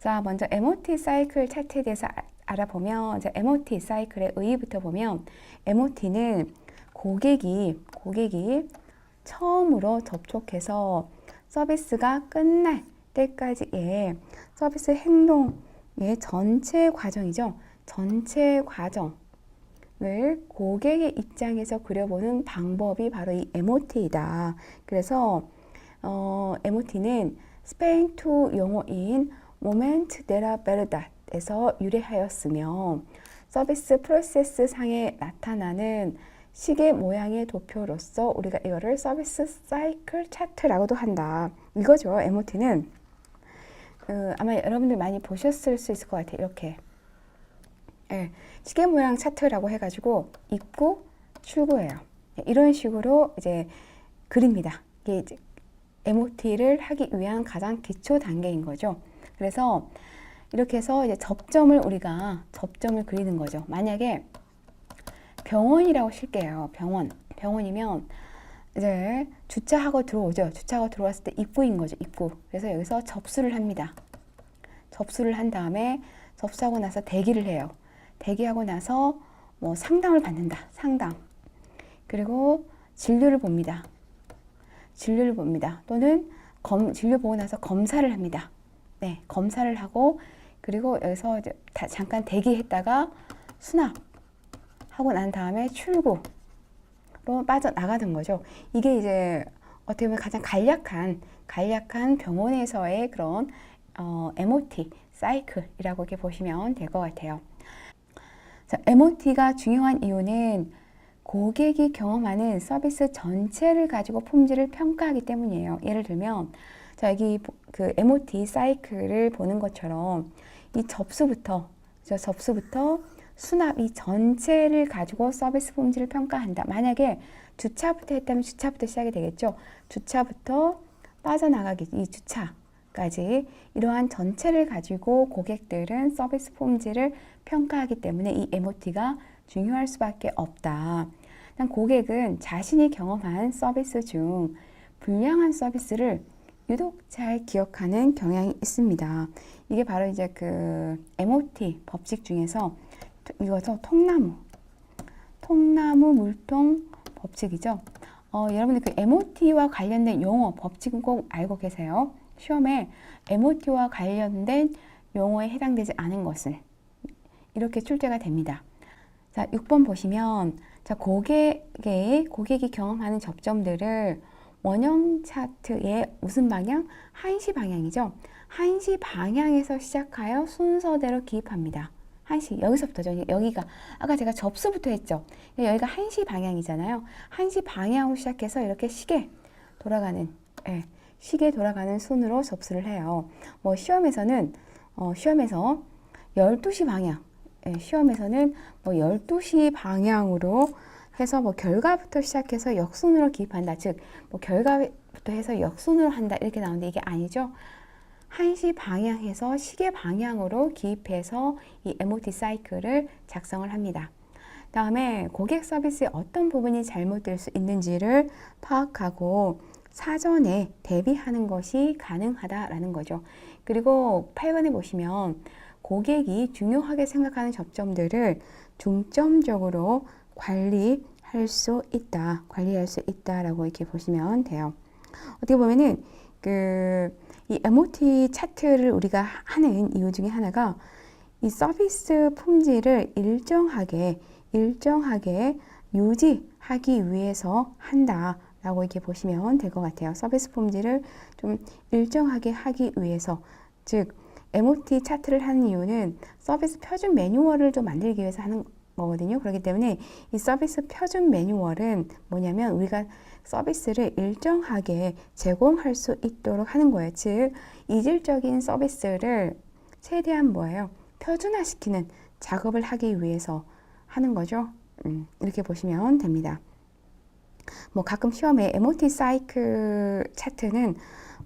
자, 먼저 MOT 사이클 차트에 대해서 알아보면, 자, MOT 사이클의 의의부터 보면, MOT는 고객이 처음으로 접촉해서 서비스가 끝날 때까지의 서비스 행동의 전체 과정이죠. 전체 과정을 고객의 입장에서 그려보는 방법이 바로 이 MOT이다. 그래서 MOT는 스페인 투 용어인 Moment de la Verdad에서 유래하였으며 서비스 프로세스 상에 나타나는 시계 모양의 도표로서 우리가 이거를 서비스 사이클 차트라고도 한다. 이거죠. MOT는 아마 여러분들 많이 보셨을 수 있을 것 같아요. 이렇게 시계 모양 차트라고 해가지고 입구, 출구예요. 이런 식으로 이제 그립니다. 이게 이제 MOT를 하기 위한 가장 기초 단계인 거죠. 그래서 이렇게 해서 이제 접점을 그리는 거죠. 만약에 병원이라고 칠게요. 병원이면 이제 주차하고 들어오죠. 주차하고 들어왔을 때 입구인 거죠. 입구. 그래서 여기서 접수를 합니다. 접수를 한 다음에 접수하고 나서 대기를 해요. 대기하고 나서 뭐 상담을 받는다. 상담. 그리고 진료를 봅니다. 진료를 봅니다. 또는 진료 보고 나서 검사를 합니다. 네, 검사를 하고 그리고 여기서 이제 잠깐 대기했다가 수납하고 난 다음에 출구로 빠져나가는 거죠. 이게 이제 어떻게 보면 가장 간략한 병원에서의 그런 MOT 사이클이라고 이렇게 보시면 될 것 같아요. 자, MOT가 중요한 이유는 고객이 경험하는 서비스 전체를 가지고 품질을 평가하기 때문이에요. 예를 들면, 자, 여기 그 MOT 사이클을 보는 것처럼 이 접수부터 수납 이 전체를 가지고 서비스 품질을 평가한다. 만약에 주차부터 했다면 주차부터 시작이 되겠죠. 주차부터 빠져나가기, 이 주차까지 이러한 전체를 가지고 고객들은 서비스 품질을 평가하기 때문에 이 MOT가 중요할 수밖에 없다. 고객은 자신이 경험한 서비스 중 불량한 서비스를 유독 잘 기억하는 경향이 있습니다. 이게 바로 이제 그 MOT 법칙 중에서 이거죠. 통나무 물통 법칙이죠. 여러분들 그 MOT와 관련된 용어 법칙은 꼭 알고 계세요. 시험에 MOT와 관련된 용어에 해당되지 않은 것을 이렇게 출제가 됩니다. 자, 6번 보시면 자, 고객이 경험하는 접점들을 원형 차트의 무슨 방향? 한시 방향이죠. 한시 방향에서 시작하여 순서대로 기입합니다. 한시, 여기서부터죠. 여기가 아까 제가 접수부터 했죠. 여기가 한시 방향이잖아요. 한시 방향으로 시작해서 이렇게 시계 돌아가는 순으로 접수를 해요. 뭐 시험에서 12시 방향, 시험에서는 뭐 12시 방향으로 해서 뭐 결과부터 시작해서 역순으로 기입한다. 즉, 뭐 결과부터 해서 역순으로 한다. 이렇게 나오는데 이게 아니죠. 한시 방향에서 시계 방향으로 기입해서 이 MOT 사이클을 작성을 합니다. 다음에 고객 서비스의 어떤 부분이 잘못될 수 있는지를 파악하고 사전에 대비하는 것이 가능하다라는 거죠. 그리고 8번에 보시면 고객이 중요하게 생각하는 접점들을 중점적으로 관리할 수 있다라고 이렇게 보시면 돼요. 어떻게 보면은 이 MOT 차트를 우리가 하는 이유 중에 하나가 이 서비스 품질을 일정하게 유지하기 위해서 한다라고 이렇게 보시면 될 것 같아요. 서비스 품질을 좀 일정하게 하기 위해서, 즉 MOT 차트를 하는 이유는 서비스 표준 매뉴얼을 좀 만들기 위해서 하는 거거든요. 그렇기 때문에 이 서비스 표준 매뉴얼은 뭐냐면 우리가 서비스를 일정하게 제공할 수 있도록 하는 거예요. 즉 이질적인 서비스를 최대한 표준화시키는 작업을 하기 위해서 하는 거죠. 이렇게 보시면 됩니다. 뭐 가끔 시험에 MOT 사이클 차트는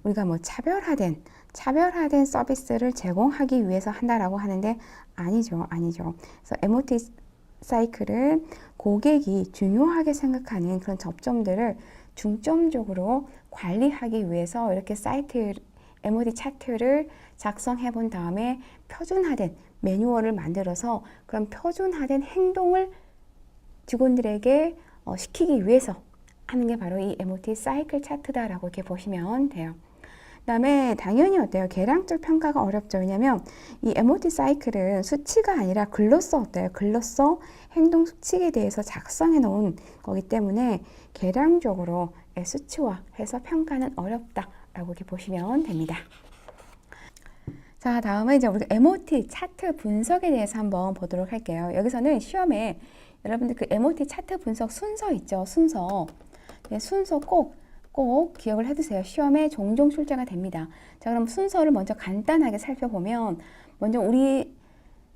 우리가 뭐 차별화된 서비스를 제공하기 위해서 한다라고 하는데 아니죠. 그래서 MOT 사이클은 고객이 중요하게 생각하는 그런 접점들을 중점적으로 관리하기 위해서 이렇게 MOT 차트를 작성해 본 다음에 표준화된 매뉴얼을 만들어서 그런 표준화된 행동을 직원들에게 시키기 위해서 하는 게 바로 이 MOT 사이클 차트다라고 이렇게 보시면 돼요. 그다음에 당연히 어때요? 계량적 평가가 어렵죠. 왜냐하면 이 MOT 사이클은 수치가 아니라 글로써 어때요? 글로써 행동 수칙에 대해서 작성해 놓은 거기 때문에 계량적으로 수치화해서 평가는 어렵다라고 이렇게 보시면 됩니다. 자, 다음은 이제 우리가 MOT 차트 분석에 대해서 한번 보도록 할게요. 여기서는 시험에 여러분들 그 MOT 차트 분석 순서 있죠? 순서. 네, 순서 꼭 기억을 해두세요. 시험에 종종 출제가 됩니다. 자, 그럼 순서를 먼저 간단하게 살펴보면 먼저 우리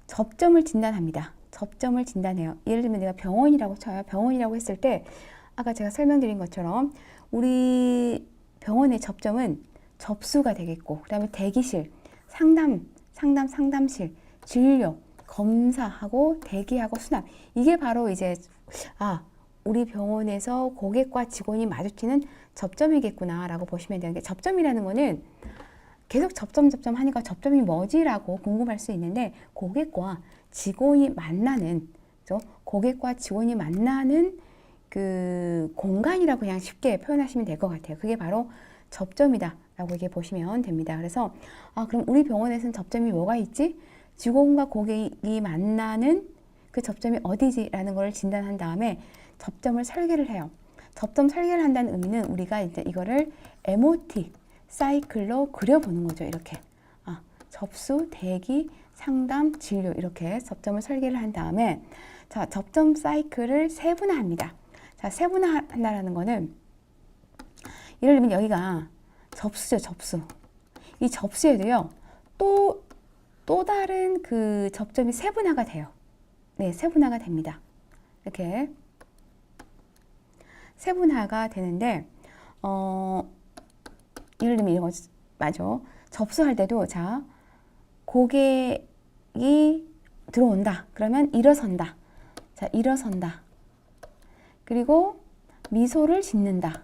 접점을 진단합니다. 접점을 진단해요. 예를 들면 내가 병원이라고 쳐요. 병원이라고 했을 때 아까 제가 설명드린 것처럼 우리 병원의 접점은 접수가 되겠고 그 다음에 대기실, 상담실, 진료, 검사하고 대기하고 수납. 이게 바로 이제 우리 병원에서 고객과 직원이 마주치는 접점이겠구나 라고 보시면 되는 게 접점이라는 거는 계속 접점 하니까 접점이 뭐지라고 궁금할 수 있는데 고객과 직원이 만나는 고객과 직원이 만나는 그 공간이라고 그냥 쉽게 표현하시면 될 것 같아요. 그게 바로 접점이다 라고 이렇게 보시면 됩니다. 그래서 그럼 우리 병원에서는 접점이 뭐가 있지? 직원과 고객이 만나는 그 접점이 어디지? 라는 걸 진단한 다음에 접점을 설계를 해요. 접점 설계를 한다는 의미는 우리가 이제 이거를 MOT 사이클로 그려보는 거죠. 이렇게 접수, 대기, 상담, 진료 이렇게 접점을 설계를 한 다음에 자, 접점 사이클을 세분화합니다. 자, 세분화한다는 거는 예를 들면 여기가 접수죠. 접수. 이 접수에도요. 또 다른 그 접점이 세분화가 돼요. 네, 세분화가 됩니다. 이렇게 세분화가 되는데 예를 들면 이런 거 맞아. 접수할 때도 자 고객이 들어온다. 그러면 일어선다. 자, 일어선다. 그리고 미소를 짓는다.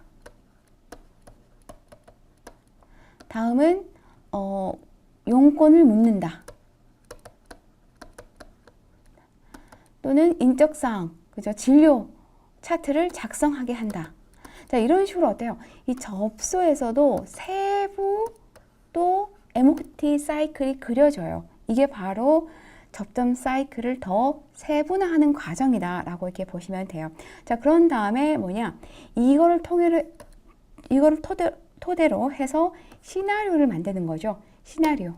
다음은 용건을 묻는다. 또는 인적사항, 그죠? 진료 차트를 작성하게 한다. 자, 이런 식으로 어때요? 이 접수에서도 세부 또 MOT 사이클이 그려져요. 이게 바로 접점 사이클을 더 세분화하는 과정이다 라고 이렇게 보시면 돼요. 자, 그런 다음에 이거를 토대로 해서 시나리오를 만드는 거죠. 시나리오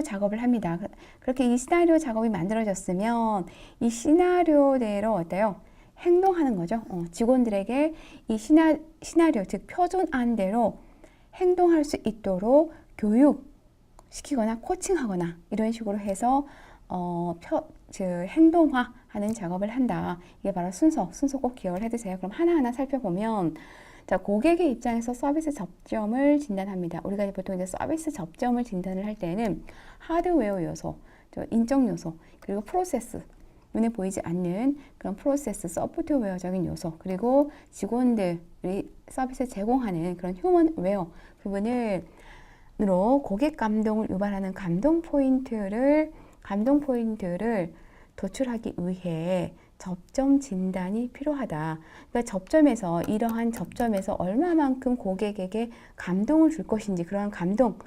작업을 합니다. 그렇게 이 시나리오 작업이 만들어졌으면 이 시나리오대로 어때요? 행동하는 거죠. 직원들에게 이 시나리오, 즉 표준안대로 행동할 수 있도록 교육시키거나 코칭하거나 이런 식으로 해서 행동화하는 작업을 한다. 이게 바로 순서 꼭 기억을 해두세요. 그럼 하나하나 살펴보면 자, 고객의 입장에서 서비스 접점을 진단합니다. 우리가 보통 이제 서비스 접점을 진단을 할 때는 하드웨어 요소, 인적 요소, 그리고 프로세스, 눈에 보이지 않는 그런 프로세스, 소프트웨어적인 요소, 그리고 직원들이 서비스 제공하는 그런 휴먼웨어 부분으로 고객 감동을 유발하는 감동 포인트를 도출하기 위해 접점 진단이 필요하다. 그러니까 이러한 접점에서 얼마만큼 고객에게 감동을 줄 것인지 그러한 감동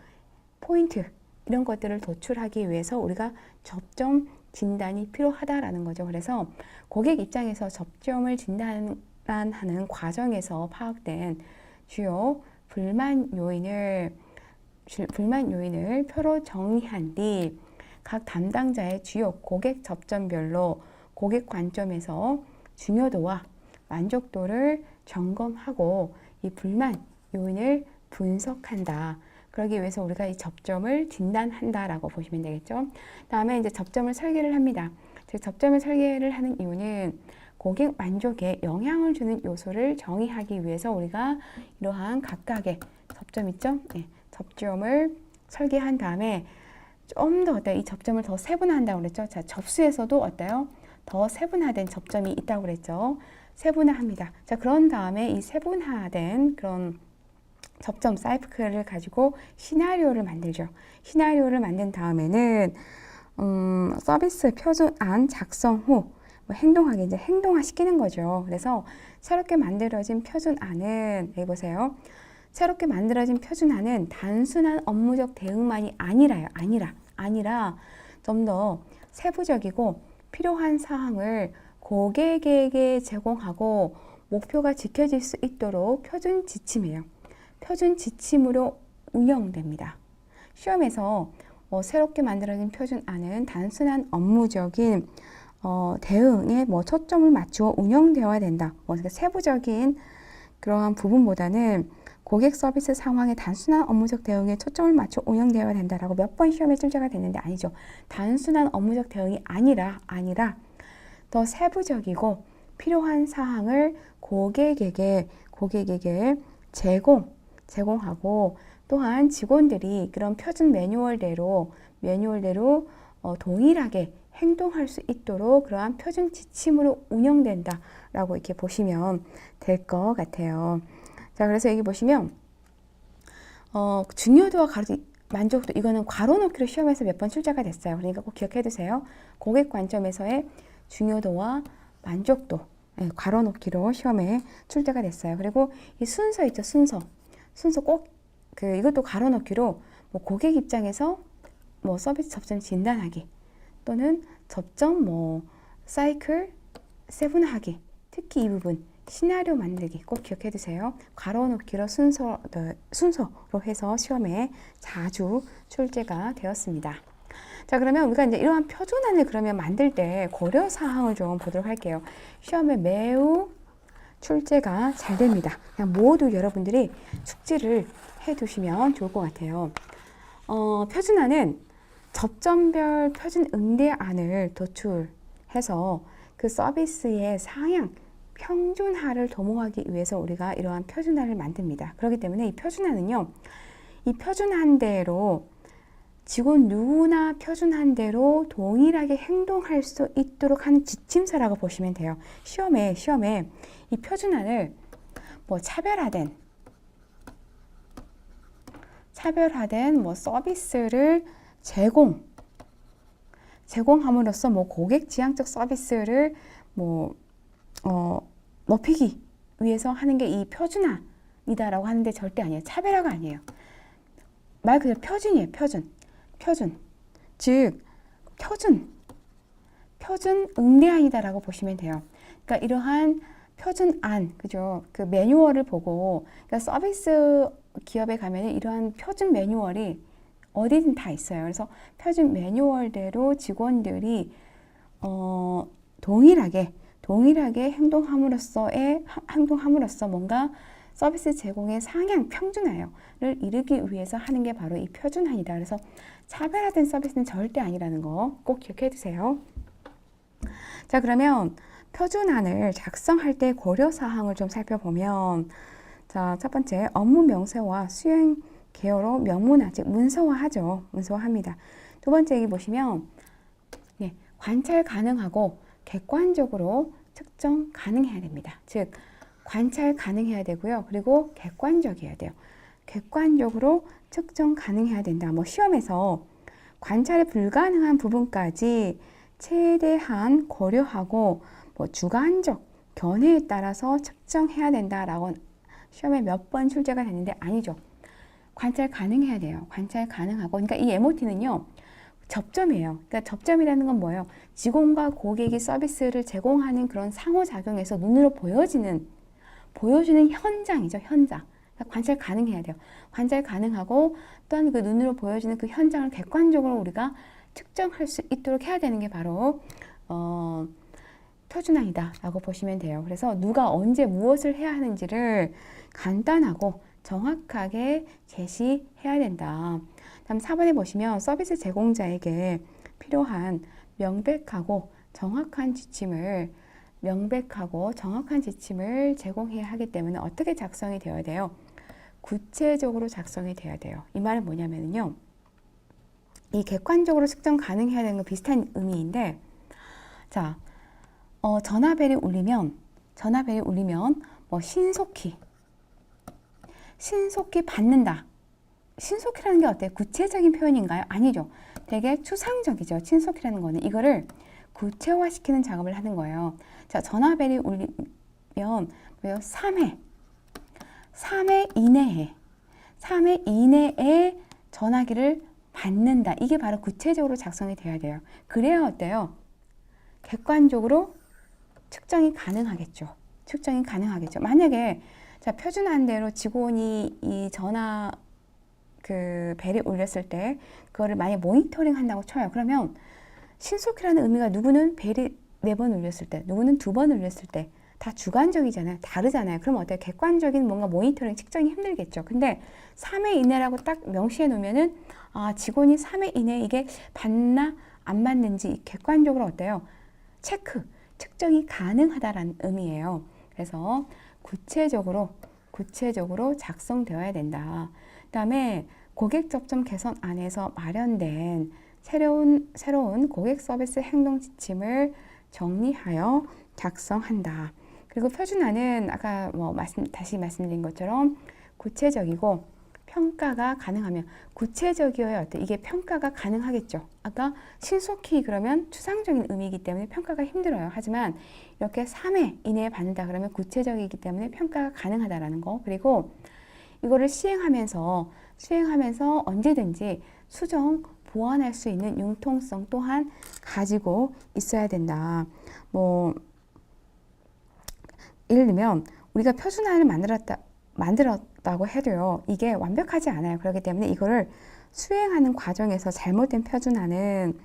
포인트 이런 것들을 도출하기 위해서 우리가 접점 진단이 필요하다라는 거죠. 그래서 고객 입장에서 접점을 진단하는 과정에서 파악된 주요 불만 요인을 표로 정리한 뒤 각 담당자의 주요 고객 접점별로 고객 관점에서 중요도와 만족도를 점검하고 이 불만 요인을 분석한다. 그러기 위해서 우리가 이 접점을 진단한다라고 보시면 되겠죠. 다음에 이제 접점을 설계를 합니다. 즉 접점을 설계를 하는 이유는 고객 만족에 영향을 주는 요소를 정의하기 위해서 우리가 이러한 각각의 접점 있죠? 네, 접점을 설계한 다음에 좀 더 이 접점을 더 세분화한다고 그랬죠. 자, 접수에서도 어때요? 더 세분화된 접점이 있다고 그랬죠. 세분화합니다. 자, 그런 다음에 이 세분화된 그런 접점 사이클을 가지고 시나리오를 만들죠. 시나리오를 만든 다음에는 서비스 표준안 작성 후 뭐 행동하게 이제 행동화 시키는 거죠. 그래서 새롭게 만들어진 표준안은 여기 보세요. 새롭게 만들어진 표준안은 단순한 업무적 대응만이 아니라 좀 더 세부적이고 필요한 사항을 고객에게 제공하고 목표가 지켜질 수 있도록 표준 지침이에요. 표준 지침으로 운영됩니다. 시험에서 새롭게 만들어진 표준안은 단순한 업무적인 대응에 초점을 맞추어 운영되어야 된다. 세부적인 그러한 부분보다는 고객 서비스 상황에 단순한 업무적 대응에 초점을 맞춰 운영되어야 된다라고 몇 번 시험에 출제가 됐는데 아니죠. 단순한 업무적 대응이 아니라 더 세부적이고 필요한 사항을 고객에게 제공하고 또한 직원들이 그런 표준 매뉴얼대로 동일하게 행동할 수 있도록 그러한 표준 지침으로 운영된다라고 이렇게 보시면 될 것 같아요. 자, 그래서 여기 보시면 중요도와 만족도 이거는 괄호 넣기로 시험에서 몇 번 출제가 됐어요. 그러니까 꼭 기억해 두세요. 고객 관점에서의 중요도와 만족도 괄호 넣기로 시험에 출제가 됐어요. 그리고 이 순서 있죠, 순서 꼭 이것도 괄호 넣기로 고객 입장에서 서비스 접점 진단하기 또는 접점 사이클 세분화하기, 특히 이 부분 시나리오 만들기 꼭 기억해 두세요. 괄호 넣기로 순서로 해서 시험에 자주 출제가 되었습니다. 자, 그러면 우리가 이제 이러한 표준안을 그러면 만들 때 고려 사항을 좀 보도록 할게요. 시험에 매우 출제가 잘 됩니다. 그냥 모두 여러분들이 숙지를 해 두시면 좋을 것 같아요. 표준안은 접점별 표준 응대안을 도출해서 그 서비스의 상향, 평준화를 도모하기 위해서 우리가 이러한 표준안을 만듭니다. 그렇기 때문에 이 표준안은요, 이 표준안대로 직원 누구나 표준안대로 동일하게 행동할 수 있도록 하는 지침서라고 보시면 돼요. 시험에 이 표준안을 차별화된 서비스를 제공함으로써 고객 지향적 서비스를 높이기 위해서 하는 게 이 표준안이다라고 하는데 절대 아니에요. 차별화가 아니에요. 말 그대로 표준이에요. 표준. 즉 표준 응대안이다라고 보시면 돼요. 그러니까 이러한 표준안, 그죠? 그 매뉴얼을 보고, 그러니까 서비스 기업에 가면 이러한 표준 매뉴얼이 어디든 다 있어요. 그래서 표준 매뉴얼대로 직원들이 동일하게 행동함으로써 뭔가 서비스 제공의 상향, 평준화를 이루기 위해서 하는 게 바로 이 표준안이다. 그래서 차별화된 서비스는 절대 아니라는 거 꼭 기억해 두세요. 자, 그러면 표준안을 작성할 때 고려사항을 좀 살펴보면, 자, 첫 번째, 업무 명세와 수행 개요로 명문화, 즉 문서화하죠. 문서화합니다. 두 번째 여기 보시면 관찰 가능하고 객관적으로 측정 가능해야 됩니다. 즉 관찰 가능해야 되고요. 그리고 객관적이어야 돼요. 객관적으로 측정 가능해야 된다. 시험에서 관찰이 불가능한 부분까지 최대한 고려하고 주관적 견해에 따라서 측정해야 된다라고 시험에 몇 번 출제가 됐는데 아니죠. 관찰 가능해야 돼요. 관찰 가능하고, 그러니까 이 MOT는요, 접점이에요. 그러니까 접점이라는 건 뭐예요? 직원과 고객이 서비스를 제공하는 그런 상호작용에서 눈으로 보여주는 현장이죠, 현장. 그러니까 관찰 가능해야 돼요. 관찰 가능하고 또한 그 눈으로 보여지는 그 현장을 객관적으로 우리가 측정할 수 있도록 해야 되는 게 바로 표준안이다 라고 보시면 돼요. 그래서 누가 언제 무엇을 해야 하는지를 간단하고 정확하게 제시해야 된다. 다음 4번에 보시면 서비스 제공자에게 필요한 명백하고 정확한 지침을 제공해야 하기 때문에 어떻게 작성이 되어야 돼요? 구체적으로 작성이 되어야 돼요. 이 말은 뭐냐면요, 이 객관적으로 측정 가능해야 되는 건 비슷한 의미인데, 자, 전화벨이 울리면 신속히 신속히 받는다. 신속히라는 게 어때요? 구체적인 표현인가요? 아니죠. 되게 추상적이죠. 신속히라는 거는 이거를 구체화시키는 작업을 하는 거예요. 자, 전화벨이 울리면 뭐요? 3회 이내에 전화기를 받는다. 이게 바로 구체적으로 작성이 돼야 돼요. 그래야 어때요? 객관적으로 측정이 가능하겠죠. 만약에 자, 표준화한 대로 직원이 이 전화 그 벨이 울렸을 때 그거를 만약 모니터링 한다고 쳐요. 그러면 신속히라는 의미가 누구는 벨이 4번 울렸을 때, 누구는 2번 울렸을 때 다 주관적이잖아요. 다르잖아요. 그럼 어때요? 객관적인 뭔가 모니터링 측정이 힘들겠죠. 근데 3회 이내라고 딱 명시해 놓으면은 아, 직원이 3회 이내에 이게 받나 안 받는지 객관적으로 어때요? 측정이 가능하다라는 의미예요. 그래서 구체적으로 작성되어야 된다. 그다음에 고객 접점 개선 안에서 마련된 새로운 고객 서비스 행동 지침을 정리하여 작성한다. 그리고 표준화는 아까 다시 말씀드린 것처럼 구체적이고 평가가 가능하면 구체적이어야 어때? 이게 평가가 가능하겠죠. 아까 신속히 그러면 추상적인 의미이기 때문에 평가가 힘들어요. 하지만 이렇게 3회 이내에 받는다 그러면 구체적이기 때문에 평가가 가능하다라는 거. 그리고 이거를 시행하면서 언제든지 수정, 보완할 수 있는 융통성 또한 가지고 있어야 된다. 예를 들면 우리가 표준화를 만들었다고 해도요. 이게 완벽하지 않아요. 그렇기 때문에 이거를 수행하는 과정에서 잘못된 표준화는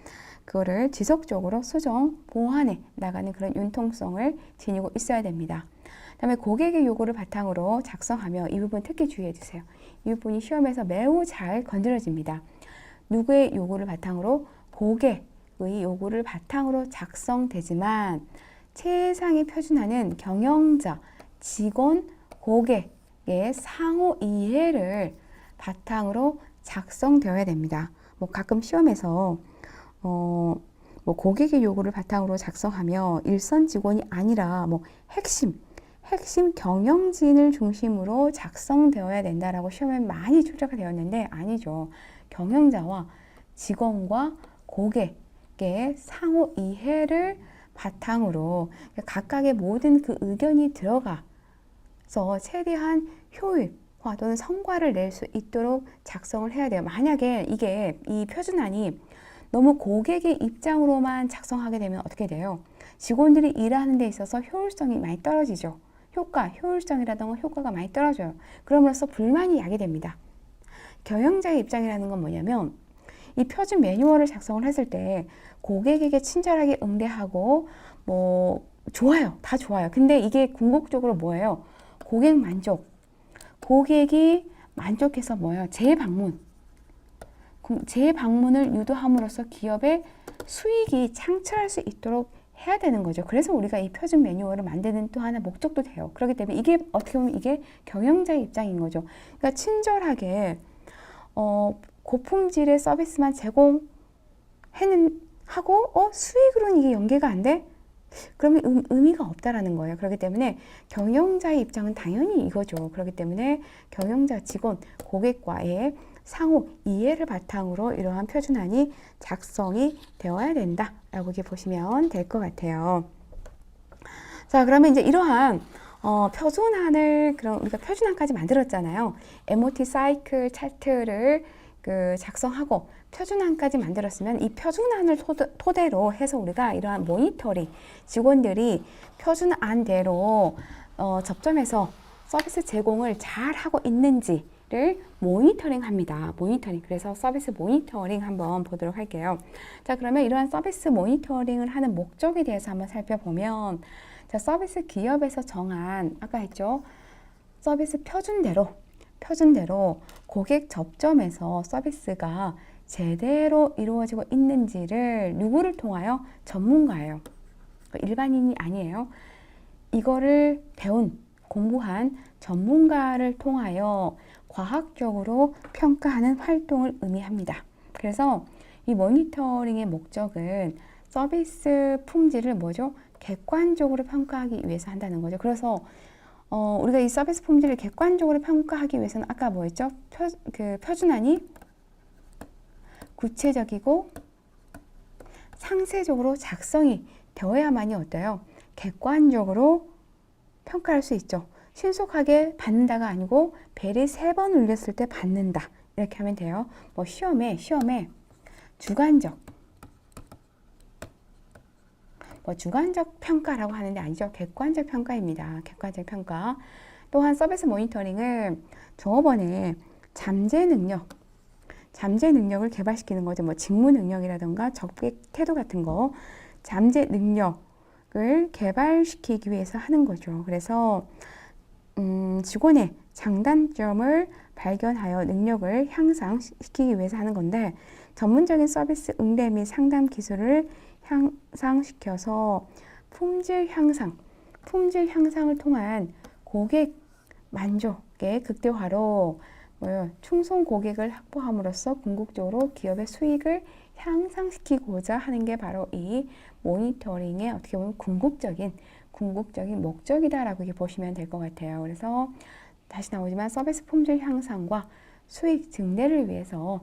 그거를 지속적으로 수정, 보완해 나가는 그런 융통성을 지니고 있어야 됩니다. 그다음에 고객의 요구를 바탕으로 작성하며 이 부분 특히 주의해 주세요. 이 부분이 시험에서 매우 잘 건드려집니다. 누구의 요구를 바탕으로? 고객의 요구를 바탕으로 작성되지만 최상의 표준화는 경영자, 직원, 고객의 상호 이해를 바탕으로 작성되어야 됩니다. 가끔 시험에서 고객의 요구를 바탕으로 작성하며 일선 직원이 아니라 핵심 경영진을 중심으로 작성되어야 된다라고 시험에 많이 출제가 되었는데 아니죠. 경영자와 직원과 고객의 상호 이해를 바탕으로 각각의 모든 그 의견이 들어가서 최대한 효율화 또는 성과를 낼 수 있도록 작성을 해야 돼요. 만약에 이 표준안이 너무 고객의 입장으로만 작성하게 되면 어떻게 돼요? 직원들이 일하는 데 있어서 효율성이 많이 떨어지죠. 효율성이라든가 효과가 많이 떨어져요. 그럼으로써 불만이 야기됩니다. 경영자의 입장이라는 건 뭐냐면 이 표준 매뉴얼을 작성을 했을 때 고객에게 친절하게 응대하고 좋아요. 다 좋아요. 근데 이게 궁극적으로 뭐예요? 고객이 만족해서 뭐예요? 재방문을 유도함으로써 기업의 수익이 창출할 수 있도록 해야 되는 거죠. 그래서 우리가 이 표준 매뉴얼을 만드는 또 하나 목적도 돼요. 그렇기 때문에 이게 어떻게 보면 이게 경영자의 입장인 거죠. 그러니까 친절하게 고품질의 서비스만 하고 수익으로는 이게 연계가 안 돼? 그러면 의미가 없다라는 거예요. 그렇기 때문에 경영자의 입장은 당연히 이거죠. 그렇기 때문에 경영자, 직원, 고객과의 상호 이해를 바탕으로 이러한 표준안이 작성이 되어야 된다라고 이렇게 보시면 될 것 같아요. 자, 그러면 이제 이러한 표준안을 그럼 우리가 표준안까지 만들었잖아요. MOT 사이클 차트를 작성하고 표준안까지 만들었으면 이 표준안을 토대로 해서 우리가 이러한 모니터링 직원들이 표준안대로 접점해서 서비스 제공을 잘 하고 있는지를 모니터링 합니다. 그래서 서비스 모니터링 한번 보도록 할게요. 자, 그러면 이러한 서비스 모니터링을 하는 목적에 대해서 한번 살펴보면 자, 서비스 기업에서 정한 아까 했죠. 서비스 표준대로 고객 접점에서 서비스가 제대로 이루어지고 있는지를 누구를 통하여? 전문가예요. 일반인이 아니에요. 이거를 공부한 전문가를 통하여 과학적으로 평가하는 활동을 의미합니다. 그래서 이 모니터링의 목적은 서비스 품질을 객관적으로 평가하기 위해서 한다는 거죠. 그래서 우리가 이 서비스 품질을 객관적으로 평가하기 위해서는 아까 뭐였죠? 표준안이 구체적이고 상세적으로 작성이 되어야만이 어때요? 객관적으로 평가할 수 있죠. 신속하게 받는다가 아니고 벨이 3번 울렸을 때 받는다. 이렇게 하면 돼요. 뭐 시험에 주관적 주관적 평가라고 하는데 아니죠. 객관적 평가입니다. 객관적 평가. 또한 서비스 모니터링을 종업원의 잠재 능력을 개발시키는 거죠. 뭐 직무 능력이라던가 접객 태도 같은 거, 잠재 능력을 개발시키기 위해서 하는 거죠. 그래서 직원의 장단점을 발견하여 능력을 향상시키기 위해서 하는 건데, 전문적인 서비스 응대 및 상담 기술을 향상시켜서 품질 향상을 통한 고객 만족의 극대화로 충성 고객을 확보함으로써 궁극적으로 기업의 수익을 향상시키고자 하는 게 바로 이 모니터링의 어떻게 보면 궁극적인 목적이다라고 이렇게 보시면 될 것 같아요. 그래서 다시 나오지만 서비스 품질 향상과 수익 증대를 위해서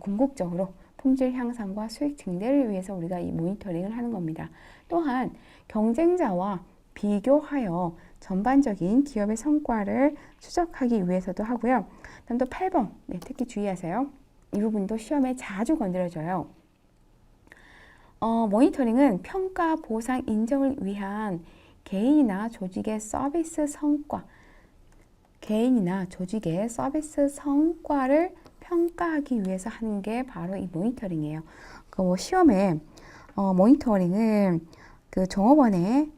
궁극적으로 품질 향상과 수익 증대를 위해서 우리가 이 모니터링을 하는 겁니다. 또한 경쟁자와 비교하여 전반적인 기업의 성과를 추적하기 위해서도 하고요. 다음 또 8번, 특히 주의하세요. 이 부분도 시험에 자주 건드려져요. 모니터링은 평가, 보상, 인정을 위한 개인이나 조직의 서비스 성과를 평가하기 위해서 하는 게 바로 이 모니터링이에요. 시험에 모니터링을 종업원의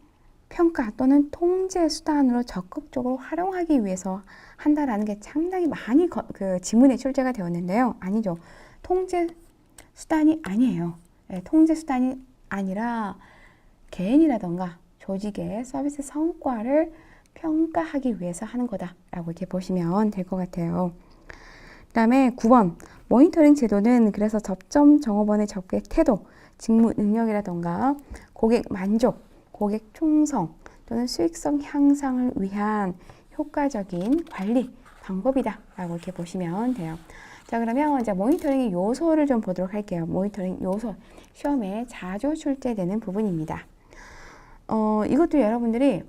평가 또는 통제 수단으로 적극적으로 활용하기 위해서 한다라는 게 상당히 많이 지문에 출제가 되었는데요. 아니죠. 통제 수단이 아니에요. 통제 수단이 아니라 개인이라던가 조직의 서비스 성과를 평가하기 위해서 하는 거다라고 이렇게 보시면 될 것 같아요. 그 다음에 9번, 모니터링 제도는 그래서 접점 종업원의 접객 태도, 직무 능력이라던가 고객 만족, 고객 충성 또는 수익성 향상을 위한 효과적인 관리 방법이다라고 이렇게 보시면 돼요. 자, 그러면 이제 모니터링의 요소를 좀 보도록 할게요. 모니터링 요소, 시험에 자주 출제되는 부분입니다. 이것도 여러분들이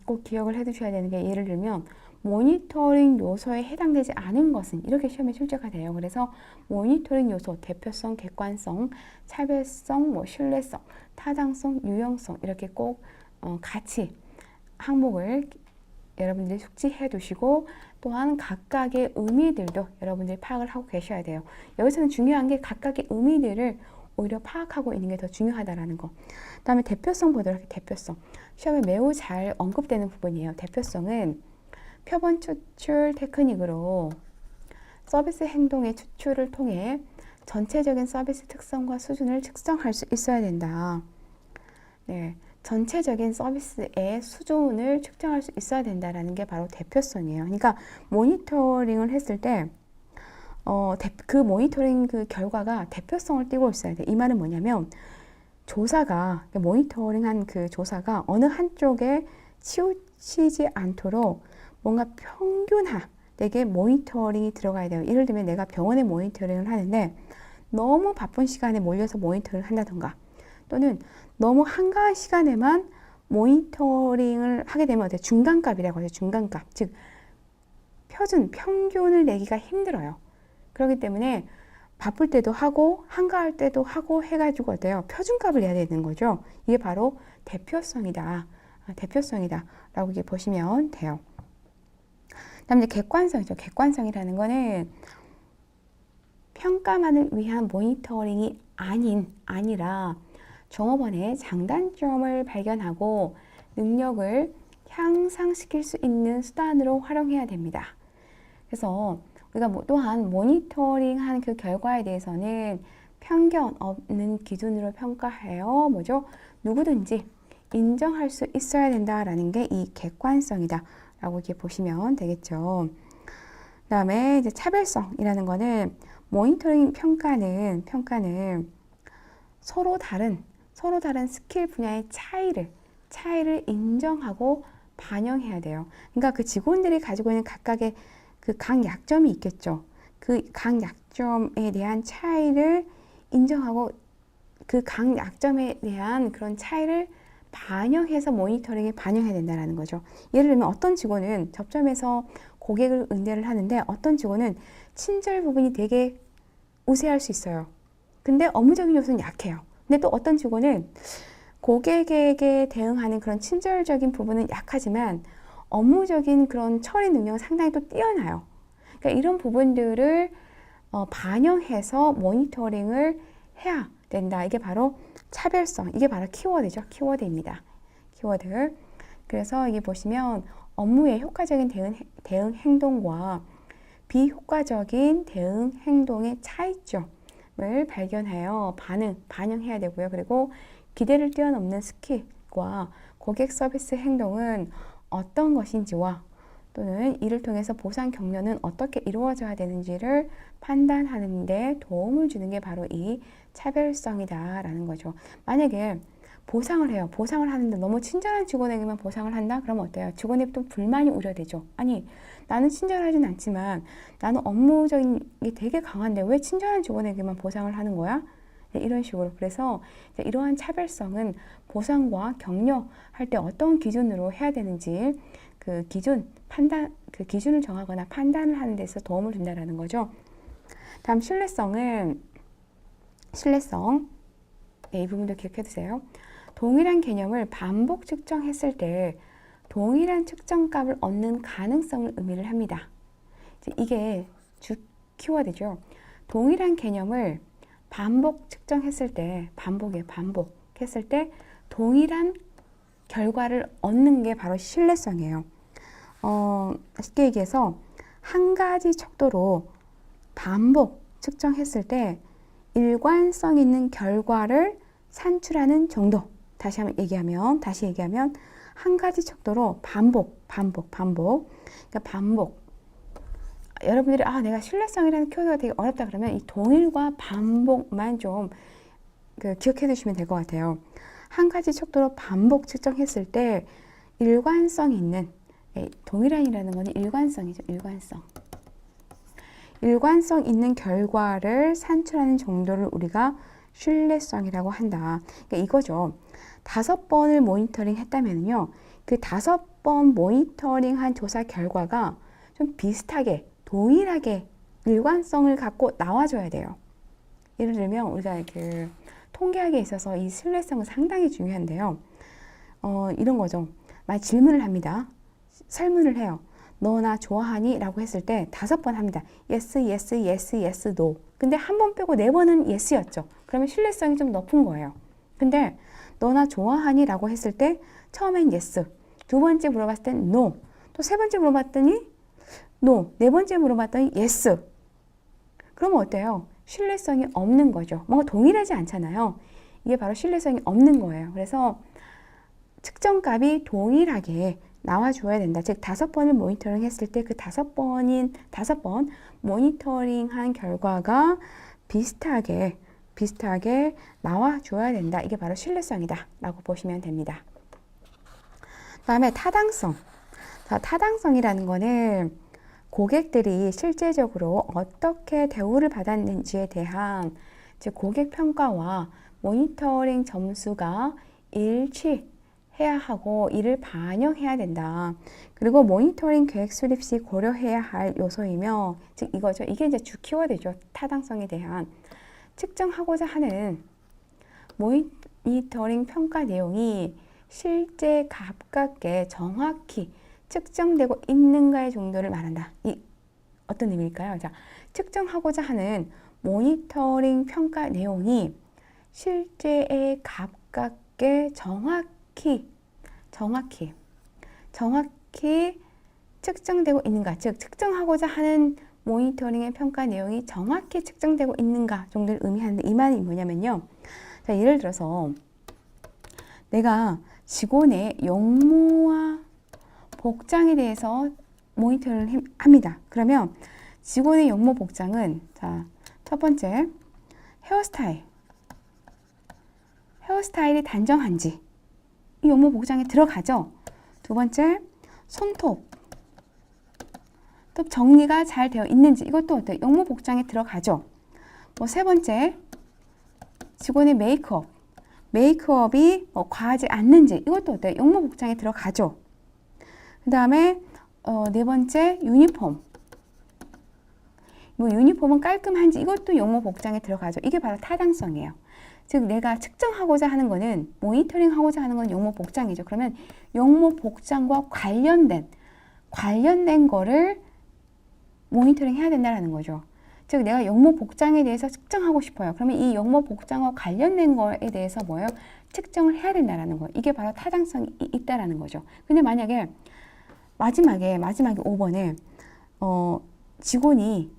꼭 기억을 해 두셔야 되는 게, 예를 들면 모니터링 요소에 해당되지 않은 것은 이렇게 시험에 출제가 돼요. 그래서 모니터링 요소, 대표성, 객관성, 차별성, 신뢰성, 타당성, 유용성 이렇게 꼭 같이 항목을 여러분들이 숙지해 두시고, 또한 각각의 의미들도 여러분들이 파악을 하고 계셔야 돼요. 여기서는 중요한 게 각각의 의미들을 오히려 파악하고 있는 게 더 중요하다라는 거. 그 다음에 대표성 보도록 할게요. 대표성. 시험에 매우 잘 언급되는 부분이에요. 대표성은 표본 추출 테크닉으로 서비스 행동의 추출을 통해 전체적인 서비스 특성과 수준을 측정할 수 있어야 된다. 네, 전체적인 서비스의 수준을 측정할 수 있어야 된다라는 게 바로 대표성이에요. 그러니까 모니터링을 했을 때 그 모니터링 그 결과가 대표성을 띠고 있어야 돼. 이 말은 뭐냐면, 모니터링한 그 조사가 어느 한쪽에 치우치지 않도록 뭔가 평균화되게 모니터링이 들어가야 돼요. 예를 들면 내가 병원에 모니터링을 하는데 너무 바쁜 시간에 몰려서 모니터링을 한다던가, 또는 너무 한가한 시간에만 모니터링을 하게 되면 어때요? 중간값이라고 하죠. 중간값. 즉 평균을 내기가 힘들어요. 그렇기 때문에 바쁠 때도 하고 한가할 때도 하고 해가지고 어때요? 표준값을 내야 되는 거죠. 이게 바로 대표성이다 라고 이렇게 보시면 돼요. 다음 이제 객관성이죠. 객관성이라는 거는 평가만을 위한 모니터링이 아니라 종업원의 장단점을 발견하고 능력을 향상시킬 수 있는 수단으로 활용해야 됩니다. 그래서 우리가 또한 모니터링한 그 결과에 대해서는 편견 없는 기준으로 평가하여 누구든지 인정할 수 있어야 된다라는 게 이 객관성이다 라고 이렇게 보시면 되겠죠. 그 다음에 이제 차별성이라는 거는 모니터링 평가는 서로 다른 스킬 분야의 차이를 인정하고 반영해야 돼요. 그러니까 그 직원들이 가지고 있는 각각의 그 강약점이 있겠죠. 그 강약점에 대한 차이를 인정하고 그 강약점에 대한 그런 차이를 반영해서 모니터링에 반영해야 된다는 거죠. 예를 들면 어떤 직원은 접점에서 고객을 응대를 하는데 어떤 직원은 친절 부분이 되게 우세할 수 있어요. 근데 업무적인 요소는 약해요. 근데 또 어떤 직원은 고객에게 대응하는 그런 친절적인 부분은 약하지만 업무적인 그런 처리 능력은 상당히 또 뛰어나요. 그러니까 이런 부분들을 반영해서 모니터링을 해야 된다. 이게 바로 차별성, 이게 바로 키워드죠. 키워드입니다. 키워드. 그래서 이게 보시면 업무의 효과적인 대응 행동과 비효과적인 대응 행동의 차이점을 발견하여 반영해야 되고요. 그리고 기대를 뛰어넘는 스킬과 고객 서비스 행동은 어떤 것인지와 또는 이를 통해서 보상 격려는 어떻게 이루어져야 되는지를 판단하는 데 도움을 주는 게 바로 이 차별성이다라는 거죠. 만약에 보상을 해요. 보상을 하는데 너무 친절한 직원에게만 보상을 한다? 그러면 어때요? 직원의 또 불만이 우려되죠. 아니, 나는 친절하진 않지만 나는 업무적인 게 되게 강한데 왜 친절한 직원에게만 보상을 하는 거야? 네, 이런 식으로. 그래서 이러한 차별성은 보상과 격려할 때 어떤 기준으로 해야 되는지 그 기준을 정하거나 판단을 하는 데서 도움을 준다라는 거죠. 다음 신뢰성. 네, 이 부분도 기억해 두세요. 동일한 개념을 반복 측정했을 때 동일한 측정값을 얻는 가능성을 의미를 합니다. 이게 주 키워드죠. 동일한 개념을 반복 측정했을 때, 반복했을 때 동일한 결과를 얻는 게 바로 신뢰성이에요. 쉽게 얘기해서 한 가지 척도로 반복 측정했을 때 일관성 있는 결과를 산출하는 정도. 다시 얘기하면 한 가지 척도로 반복. 그러니까 반복. 여러분들이 내가 신뢰성이라는 키워드가 되게 어렵다 그러면 이 동일과 반복만 좀 기억해 두시면 될 것 같아요. 한 가지 척도로 반복 측정했을 때 일관성 있는 동일한이라는 거는 일관성이죠. 일관성 있는 결과를 산출하는 정도를 우리가 신뢰성이라고 한다. 그러니까 이거죠. 5번을 모니터링 했다면요. 그 5번 모니터링한 조사 결과가 좀 비슷하게, 동일하게 일관성을 갖고 나와줘야 돼요. 예를 들면 우리가 그 통계학에 있어서 이 신뢰성은 상당히 중요한데요. 이런 거죠. 만약 질문을 합니다. 설문을 해요. 너 나 좋아하니? 라고 했을 때 5번 합니다. yes, yes, yes, yes, no. 근데 한 번 빼고 4번은 yes였죠. 그러면 신뢰성이 좀 높은 거예요. 근데 너 나 좋아하니? 라고 했을 때 처음엔 yes, 두 번째 물어봤을 땐 no, 또 세 번째 물어봤더니 no, 네 번째 물어봤더니 yes. 그러면 어때요? 신뢰성이 없는 거죠. 뭔가 동일하지 않잖아요. 이게 바로 신뢰성이 없는 거예요. 그래서 측정값이 동일하게 나와줘야 된다. 즉 5번을 모니터링 했을 때 그 5번 모니터링한 결과가 비슷하게 나와줘야 된다. 이게 바로 신뢰성이다 라고 보시면 됩니다. 다음에 타당성. 자, 타당성이라는 거는 고객들이 실제적으로 어떻게 대우를 받았는지에 대한 즉 고객 평가와 모니터링 점수가 일치해야 하고 이를 반영해야 된다. 그리고 모니터링 계획 수립 시 고려해야 할 요소이며 즉 이거죠. 이게 이제 주 키워드죠. 타당성에 대한 측정하고자 하는 모니터링 평가 내용이 실제 가깝게 정확히 측정되고 있는가의 정도를 말한다. 이 어떤 의미일까요? 자, 측정하고자 하는 모니터링 평가 내용이 실제에 가깝게 정확히 측정되고 있는가? 즉, 측정하고자 하는 모니터링의 평가 내용이 정확히 측정되고 있는가 정도를 의미하는데 이 말이 뭐냐면요. 자, 예를 들어서 내가 직원의 용모와 복장에 대해서 모니터링을 합니다. 그러면 직원의 용모 복장은 자, 첫 번째 헤어스타일이 단정한지 이 용모 복장에 들어가죠. 두 번째, 손톱. 또 정리가 잘 되어 있는지 이것도 어때요? 용모 복장에 들어가죠. 뭐 세 번째, 직원의 메이크업. 메이크업이 과하지 않는지 이것도 어때요? 용모 복장에 들어가죠. 그 다음에 네 번째, 유니폼. 뭐 유니폼은 깔끔한지 이것도 용모 복장에 들어가죠. 이게 바로 타당성이에요. 즉 내가 측정하고자 하는 거는 모니터링 하고자 하는 건 용모 복장이죠. 그러면 용모 복장과 관련된 거를 모니터링 해야 된다는 거죠. 즉 내가 용모 복장에 대해서 측정하고 싶어요. 그러면 이 용모 복장과 관련된 거에 대해서 뭐예요? 측정을 해야 된다는 거예요. 이게 바로 타당성이 있다라는 거죠. 근데 만약에 마지막에 5번에 직원이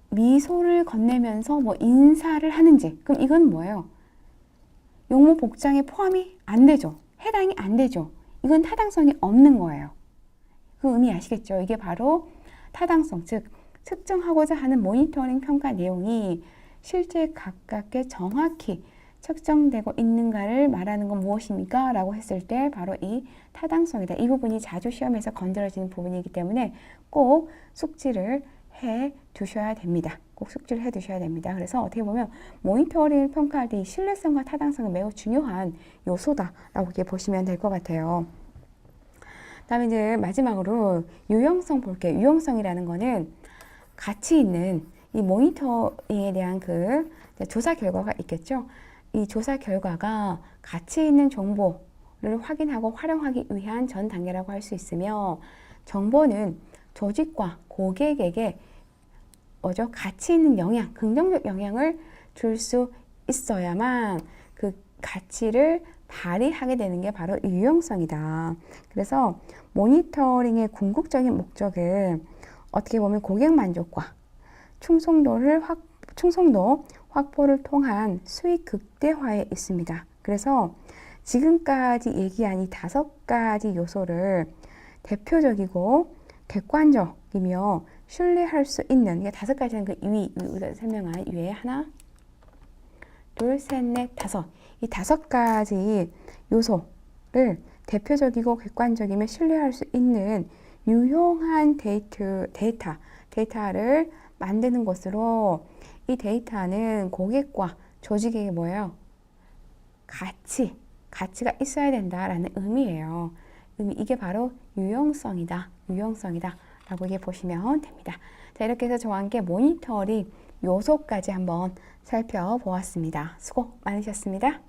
미소를 건네면서 뭐 인사를 하는지, 그럼 이건 뭐예요? 용모 복장에 포함이 안 되죠. 해당이 안 되죠. 이건 타당성이 없는 거예요. 그 의미 아시겠죠? 이게 바로 타당성, 즉 측정하고자 하는 모니터링 평가 내용이 실제 각각에 정확히 측정되고 있는가를 말하는 건 무엇입니까? 라고 했을 때 바로 이 타당성이다. 이 부분이 자주 시험에서 건드려지는 부분이기 때문에 꼭 숙지를 해 두셔야 됩니다. 꼭 숙지를 해 두셔야 됩니다. 그래서 어떻게 보면 모니터링 평가할 때 이 신뢰성과 타당성은 매우 중요한 요소다라고 이렇게 보시면 될 것 같아요. 다음에 이제 마지막으로 유용성 볼게요. 유용성이라는 거는 가치 있는 이 모니터링에 대한 그 조사 결과가 있겠죠. 이 조사 결과가 가치 있는 정보를 확인하고 활용하기 위한 전 단계라고 할 수 있으며, 정보는 조직과 고객에게 가치 있는 영향, 긍정적 영향을 줄 수 있어야만 그 가치를 발휘하게 되는 게 바로 유용성이다. 그래서 모니터링의 궁극적인 목적은 어떻게 보면 고객 만족과 충성도 확보를 통한 수익 극대화에 있습니다. 그래서 지금까지 얘기한 이 5가지 요소를 대표적이고 객관적이며 신뢰할 수 있는, 이게 5가지는 그 우리가 설명한 위에 하나, 둘, 셋, 넷, 5. 이 5가지 요소를 대표적이고 객관적이며 신뢰할 수 있는 유용한 데이터를 만드는 것으로, 이 데이터는 고객과 조직에게 뭐예요? 가치가 있어야 된다라는 의미예요. 이게 바로 유용성이다 라고 이렇게 보시면 됩니다. 자, 이렇게 해서 저와 함께 모니터링 요소까지 한번 살펴보았습니다. 수고 많으셨습니다.